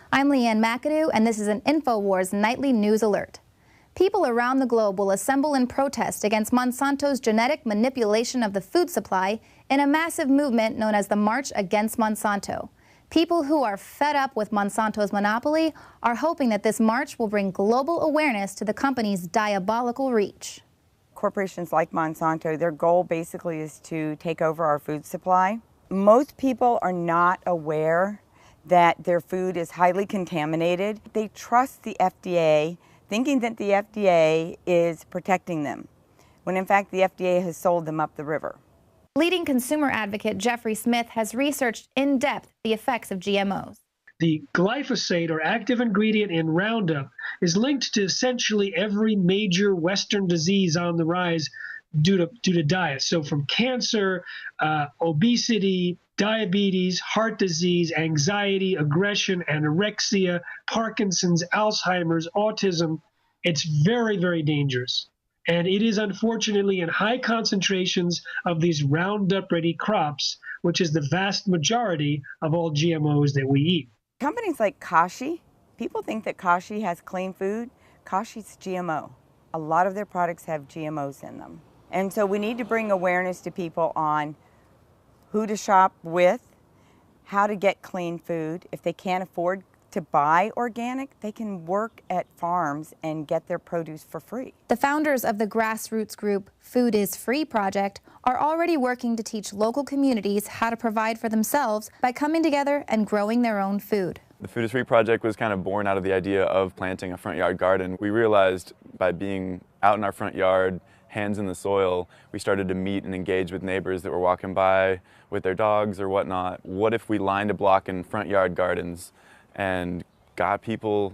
I'm Leanne McAdoo, and this is an InfoWars Nightly News Alert. People around the globe will assemble in protest against Monsanto's genetic manipulation of the food supply in a massive movement known as the March Against Monsanto. People who are fed up with Monsanto's monopoly are hoping that this march will bring global awareness to the company's diabolical reach. Corporations like Monsanto, their goal basically is to take over our food supply. Most people are not aware that their food is highly contaminated. They trust the FDA, thinking that the FDA is protecting them, when in fact the FDA has sold them up the river. Leading consumer advocate Jeffrey Smith has researched in depth the effects of GMOs. The glyphosate, or active ingredient in Roundup, is linked to essentially every major Western disease on the rise due to diet. So from cancer, obesity, diabetes, heart disease, anxiety, aggression, anorexia, Parkinson's, Alzheimer's, autism, it's very, very dangerous. And it is unfortunately in high concentrations of these Roundup-ready crops, which is the vast majority of all GMOs that we eat. Companies like Kashi, people think that Kashi has clean food. Kashi's GMO. A lot of their products have GMOs in them. And so we need to bring awareness to people on who to shop with, how to get clean food. If they can't afford to buy organic, they can work at farms and get their produce for free. The founders of the grassroots group Food is Free project are already working to teach local communities how to provide for themselves by coming together and growing their own food. The Food is Free project was kind of born out of the idea of planting a front yard garden. We realized by being out in our front yard, hands in the soil, we started to meet and engage with neighbors that were walking by with their dogs or whatnot. What if we lined a block in front yard gardens and got people,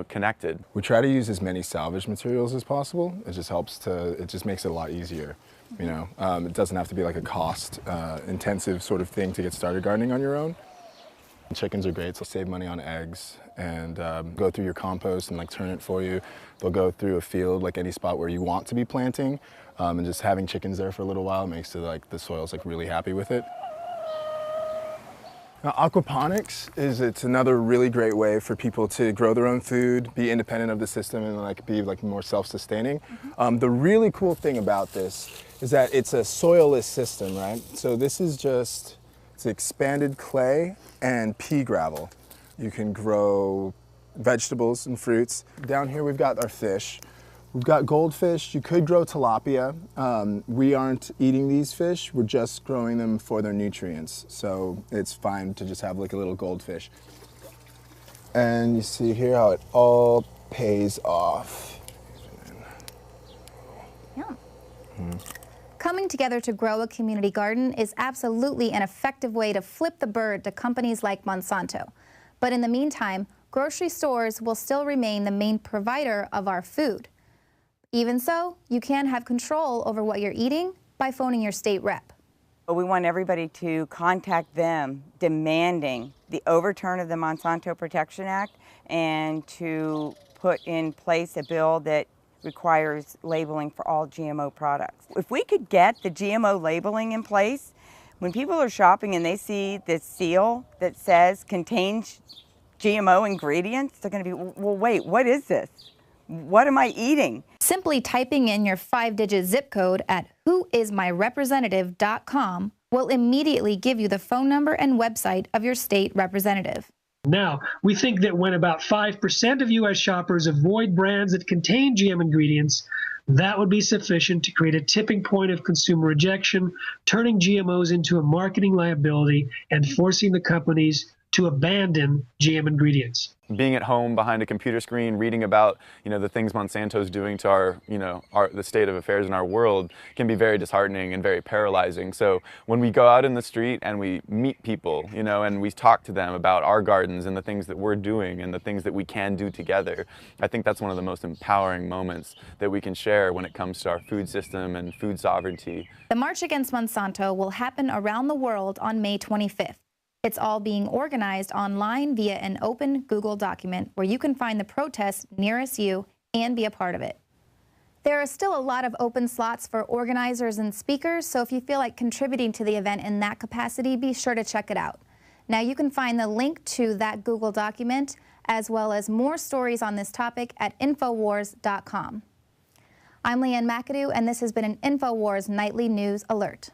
connected? We try to use as many salvage materials as possible. It just makes it a lot easier. It doesn't have to be like a cost intensive sort of thing to get started gardening on your own. Chickens are great, so save money on eggs and go through your compost and turn it for you. They'll go through a field like any spot where you want to be planting, and just having chickens there for a little while makes it the soil's really happy with it. Now, aquaponics it's another really great way for people to grow their own food, be independent of the system, and be more self-sustaining. The really cool thing about this is that it's a soilless system, right? So this is it's expanded clay and pea gravel. You can grow vegetables and fruits. Down here we've got our fish. We've got goldfish. You could grow tilapia. We aren't eating these fish. We're just growing them for their nutrients. So it's fine to just have a little goldfish. And you see here how it all pays off. Yeah. Coming together to grow a community garden is absolutely an effective way to flip the bird to companies like Monsanto. But in the meantime, grocery stores will still remain the main provider of our food. Even so, you can have control over what you're eating by phoning your state rep. We want everybody to contact them demanding the overturn of the Monsanto Protection Act and to put in place a bill that requires labeling for all GMO products. If we could get the GMO labeling in place, when people are shopping and they see this seal that says contains GMO ingredients, they're going to be, well, wait, what is this? What am I eating? Simply typing in your 5-digit zip code at whoismyrepresentative.com will immediately give you the phone number and website of your state representative. Now, we think that when about 5% of U.S. shoppers avoid brands that contain GM ingredients, that would be sufficient to create a tipping point of consumer rejection, turning GMOs into a marketing liability and forcing the companies to abandon GM ingredients. Being at home behind a computer screen, reading about the things Monsanto's doing to the state of affairs in our world can be very disheartening and very paralyzing. So when we go out in the street and we meet people, and we talk to them about our gardens and the things that we're doing and the things that we can do together, I think that's one of the most empowering moments that we can share when it comes to our food system and food sovereignty. The March Against Monsanto will happen around the world on May 25th. It's all being organized online via an open Google document where you can find the protest nearest you and be a part of it. There are still a lot of open slots for organizers and speakers, so if you feel like contributing to the event in that capacity, be sure to check it out. Now you can find the link to that Google document as well as more stories on this topic at Infowars.com. I'm Leanne McAdoo, and this has been an InfoWars Nightly News Alert.